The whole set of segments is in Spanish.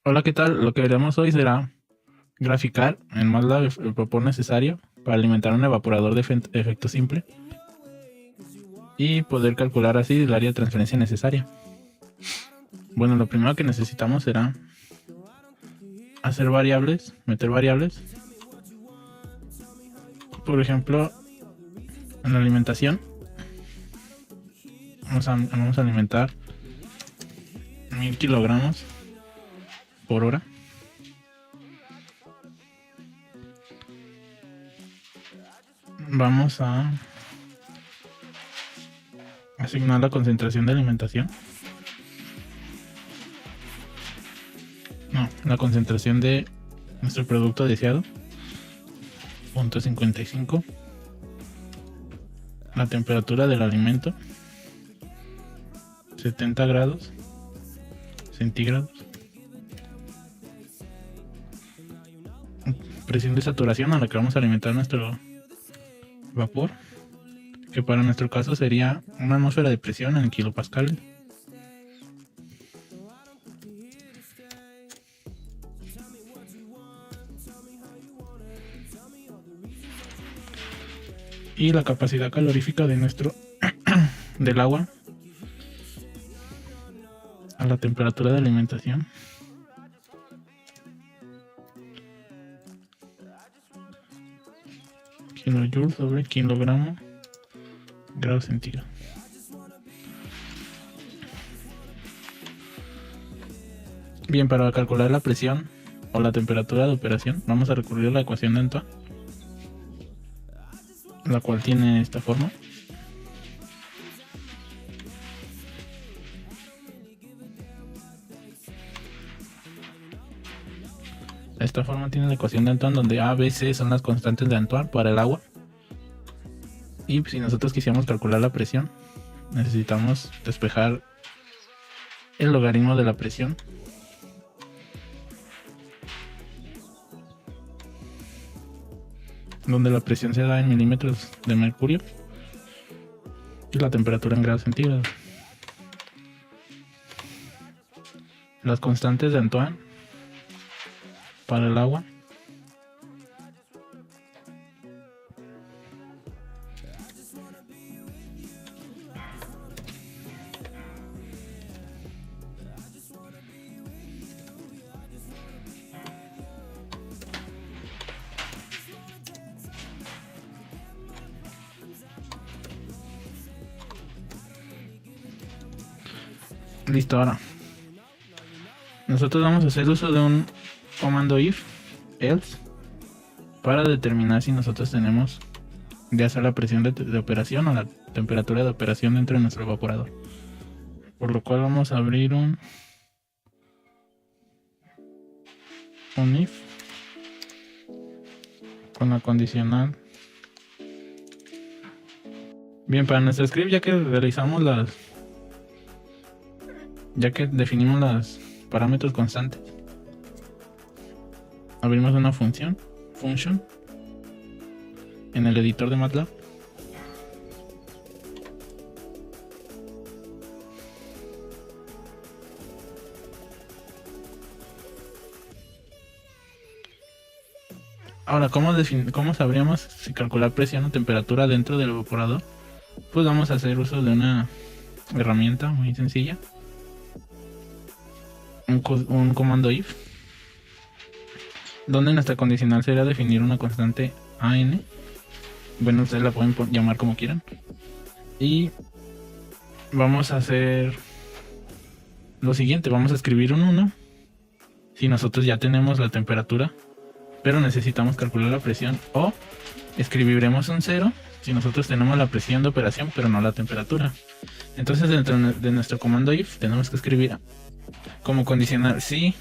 Hola, ¿qué tal? Lo que veremos hoy será graficar en MATLAB el vapor necesario para alimentar un evaporador de efecto simple y poder calcular así el área de transferencia necesaria. Bueno, lo primero que necesitamos será meter variables. Por ejemplo, en la alimentación vamos a alimentar 1000 kilogramos por hora. Vamos a asignar la concentración de alimentación. No, la concentración de nuestro producto deseado, 0.55. La temperatura del alimento, 70 grados centígrados. Presión de saturación a la que vamos a alimentar nuestro vapor, que para nuestro caso sería una atmósfera de presión en kilopascales. Y la capacidad calorífica de del agua a la temperatura de alimentación, kilojoules sobre kilogramo grados centígrados. Bien, para calcular la presión o la temperatura de operación vamos a recurrir a la ecuación de Antoine, la cual tiene esta forma. Esta forma tiene la ecuación de Antoine, donde A, B, C son las constantes de Antoine para el agua. Y si nosotros quisiéramos calcular la presión, necesitamos despejar el logaritmo de la presión, donde la presión se da en milímetros de mercurio y la temperatura en grados centígrados. Las constantes de Antoine para el agua listo. Ahora nosotros vamos a hacer uso de un comando if else para determinar si nosotros tenemos ya sea la presión de operación o la temperatura de operación dentro de nuestro evaporador, por lo cual vamos a abrir un if con la condicional. Bien, para nuestro script, ya que definimos los parámetros constantes, abrimos una function en el editor de MATLAB. Ahora, ¿cómo sabríamos si calcular presión o temperatura dentro del evaporador? Pues vamos a hacer uso de una herramienta muy sencilla, un comando if, donde nuestra condicional será definir una constante AN. Bueno, ustedes la pueden llamar como quieran. Y vamos a hacer lo siguiente, vamos a escribir un 1 si nosotros ya tenemos la temperatura, pero necesitamos calcular la presión, o escribiremos un 0 si nosotros tenemos la presión de operación pero no la temperatura. Entonces dentro de nuestro comando if tenemos que escribir como condicional si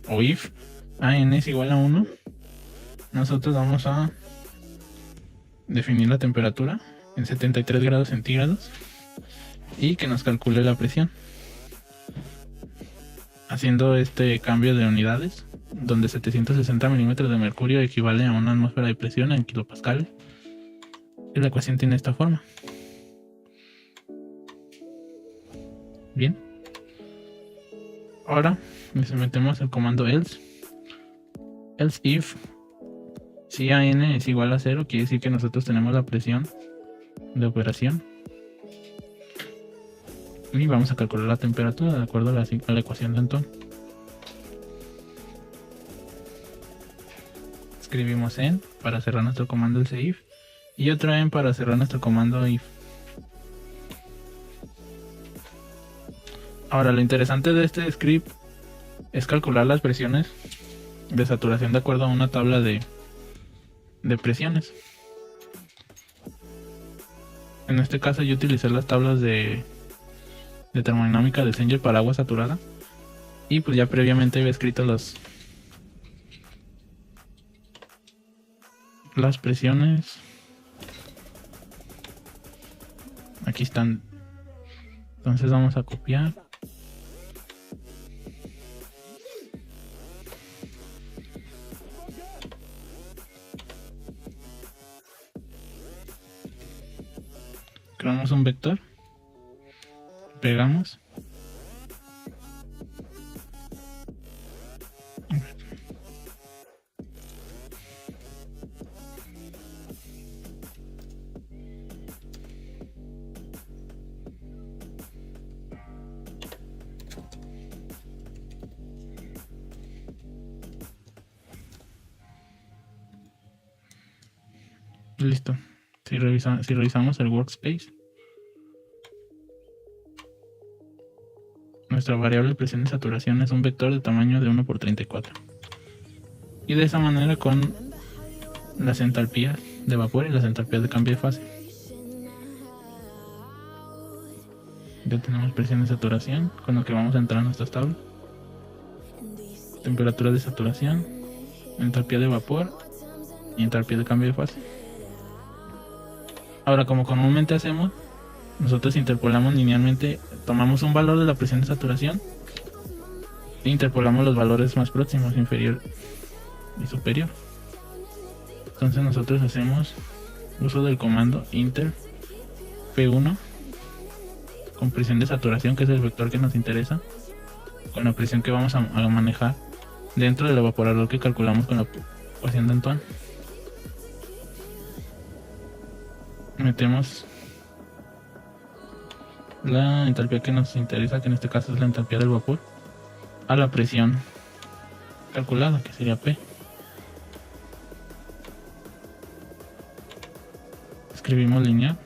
o if AN es igual a 1, nosotros vamos a definir la temperatura en 73 grados centígrados y que nos calcule la presión haciendo este cambio de unidades, donde 760 milímetros de mercurio equivale a una atmósfera de presión en kilopascales, y la ecuación tiene esta forma. Bien, ahora metemos el comando else if si AN es igual a 0, quiere decir que nosotros tenemos la presión de operación. Y vamos a calcular la temperatura de acuerdo a la ecuación de Anton. Escribimos en para cerrar nuestro comando else if y otra en para cerrar nuestro comando if. Ahora, lo interesante de este script es calcular las presiones de saturación de acuerdo a una tabla de presiones. En este caso yo utilicé las tablas de termodinámica de Zenger para agua saturada y pues ya previamente había escrito las presiones. Aquí están. Entonces vamos a copiar. Creamos un vector. Pegamos. Listo. Si revisamos el workspace, nuestra variable presión de saturación es un vector de tamaño de 1 por 34. Y de esa manera, con las entalpías de vapor y las entalpías de cambio de fase, ya tenemos presión de saturación, con lo que vamos a entrar a nuestras tablas. Temperatura de saturación, entalpía de vapor y entalpía de cambio de fase. Ahora, como comúnmente hacemos, nosotros interpolamos linealmente, tomamos un valor de la presión de saturación e interpolamos los valores más próximos, inferior y superior. Entonces nosotros hacemos uso del comando inter P1 con presión de saturación, que es el vector que nos interesa, con la presión que vamos a manejar dentro del evaporador que calculamos con la ecuación de Antoine. Metemos la entalpía que nos interesa, que en este caso es la entalpía del vapor, a la presión calculada, que sería P. Escribimos lineal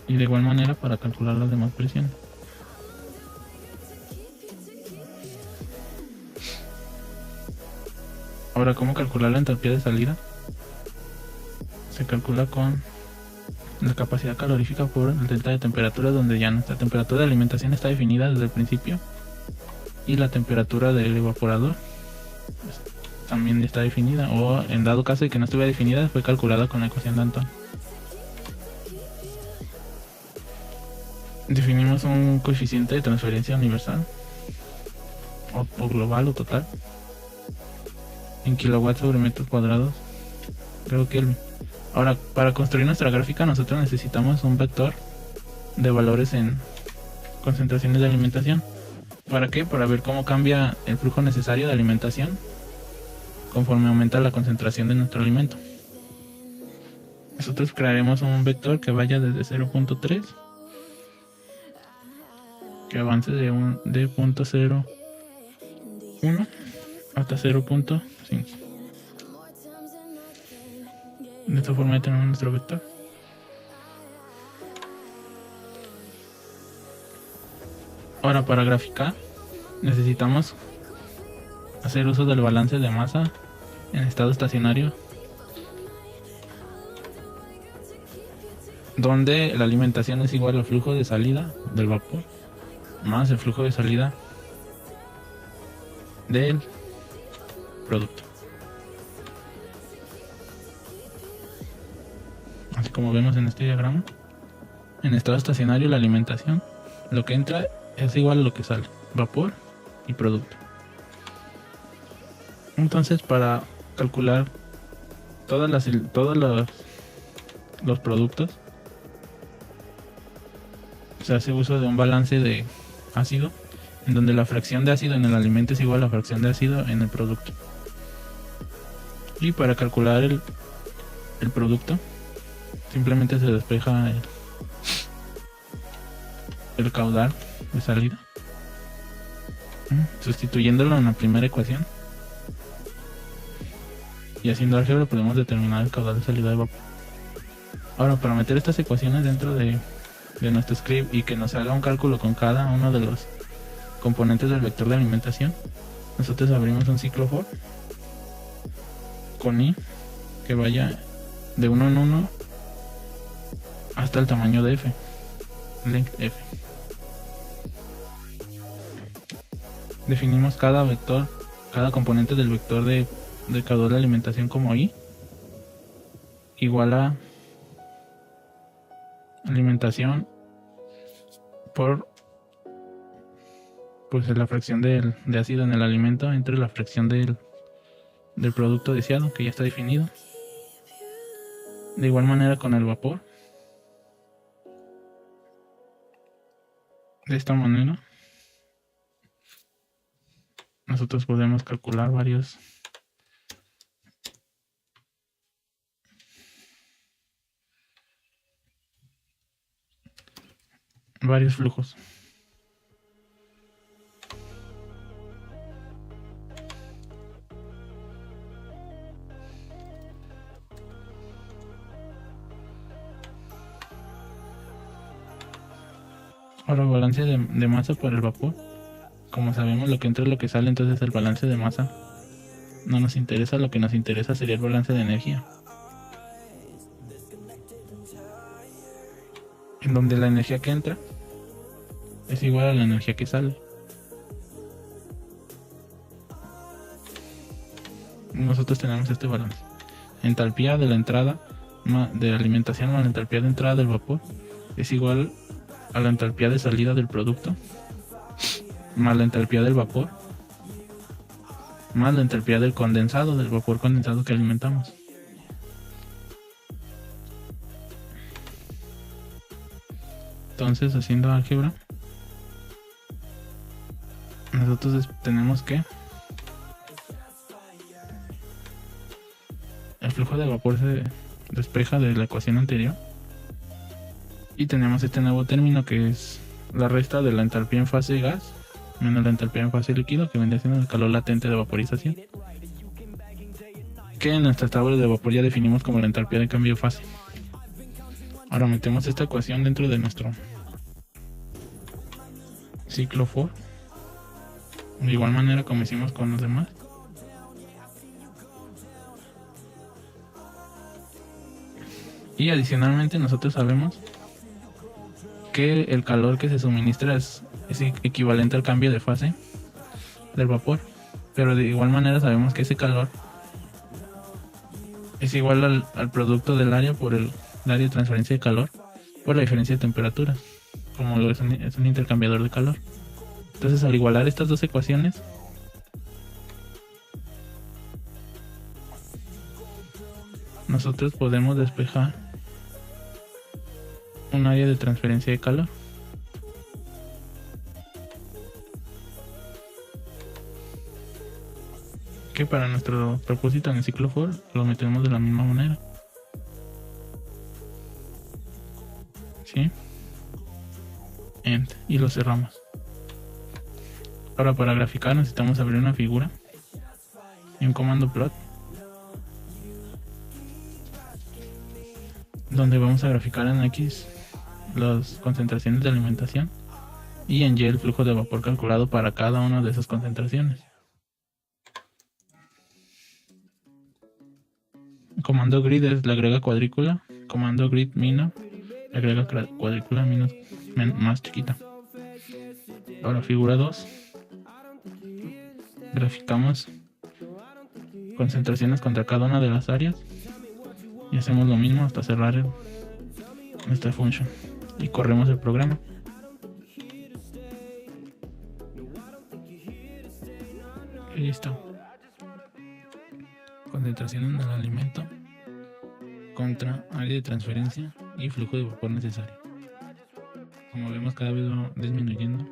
y de igual manera para calcular las demás presiones. Ahora, ¿cómo calcular la entalpía de salida? Se calcula con la capacidad calorífica por el delta de temperatura, donde ya nuestra temperatura de alimentación está definida desde el principio y la temperatura del evaporador pues, también está definida, o en dado caso de que no estuviera definida, fue calculada con la ecuación de Anton. Definimos un coeficiente de transferencia universal o global o total en kilowatts sobre metros cuadrados, creo que Kelvin. Ahora, para construir nuestra gráfica nosotros necesitamos un vector de valores en concentraciones de alimentación. ¿Para qué? Para ver cómo cambia el flujo necesario de alimentación conforme aumenta la concentración de nuestro alimento. Nosotros crearemos un vector que vaya desde 0.3, que avance de 0.01 hasta 0.5. De esta forma ya tenemos nuestro vector. Ahora, para graficar necesitamos hacer uso del balance de masa en estado estacionario, donde la alimentación es igual al flujo de salida del vapor más el flujo de salida del producto. Así como vemos en este diagrama, en estado estacionario la alimentación, lo que entra es igual a lo que sale, vapor y producto. Entonces, para calcular todos los productos, se hace uso de un balance de ácido en donde la fracción de ácido en el alimento es igual a la fracción de ácido en el producto. Y para calcular el producto, simplemente se despeja el caudal de salida, sustituyéndolo en la primera ecuación, y haciendo álgebra podemos determinar el caudal de salida de vapor. Ahora, para meter estas ecuaciones dentro de nuestro script y que nos haga un cálculo con cada uno de los componentes del vector de alimentación, nosotros abrimos un ciclo for con i que vaya de 1 en 1 hasta el tamaño de f, length f. Definimos cada vector, cada componente del vector de caudal de alimentación como i igual a alimentación por pues la fracción de ácido en el alimento entre la fracción del producto deseado, que ya está definido. De igual manera con el vapor, de esta manera nosotros podemos calcular varios flujos. Ahora, balance de masa por el vapor. Como sabemos, lo que entra es lo que sale, entonces el balance de masa no nos interesa. Lo que nos interesa sería el balance de energía, en donde la energía que entra es igual a la energía que sale. Nosotros tenemos este balance: entalpía de la entrada de la alimentación más la entalpía de entrada del vapor es igual a la entalpía de salida del producto más la entalpía del vapor más la entalpía del condensado, del vapor condensado que alimentamos. Entonces, haciendo álgebra, nosotros tenemos que el flujo de vapor se despeja de la ecuación anterior y tenemos este nuevo término que es la resta de la entalpía en fase gas menos la entalpía en fase líquido, que vendría siendo el calor latente de vaporización, que en nuestras tablas de vapor ya definimos como la entalpía de cambio de fase. Ahora metemos esta ecuación dentro de nuestro ciclo for, de igual manera como hicimos con los demás. Y adicionalmente nosotros sabemos que el calor que se suministra es equivalente al cambio de fase del vapor, pero de igual manera sabemos que ese calor es igual al producto del área por el área de transferencia de calor por la diferencia de temperaturas, como es un intercambiador de calor. Entonces, al igualar estas dos ecuaciones, nosotros podemos despejar un área de transferencia de calor. Que para nuestro propósito en el ciclo for lo metemos de la misma manera. ¿Sí? End. Y lo cerramos. Ahora, para graficar necesitamos abrir una figura y un comando plot, donde vamos a graficar en X las concentraciones de alimentación y en Y el flujo de vapor calculado para cada una de esas concentraciones. Comando grid le agrega cuadrícula, comando grid mina le agrega cuadrícula más chiquita. Ahora, figura 2, graficamos concentraciones contra cada una de las áreas y hacemos lo mismo hasta cerrar esta función y corremos el programa. Y listo. Concentración en el alimento contra área de transferencia y flujo de vapor necesario. Como vemos, cada vez va disminuyendo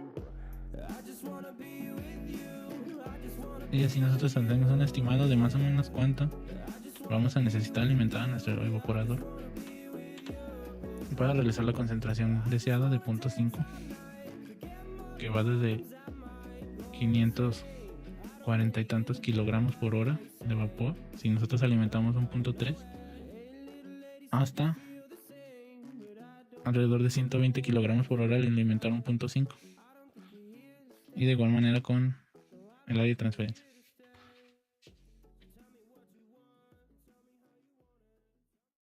Y así nosotros tenemos un estimado de más o menos cuánto vamos a necesitar alimentar a nuestro evaporador para realizar la concentración deseada de 0.5, que va desde 540 y tantos kilogramos por hora de vapor si nosotros alimentamos un 0.3 hasta alrededor de 120 kilogramos por hora al alimentar un 0.5, y de igual manera con el área de transferencia.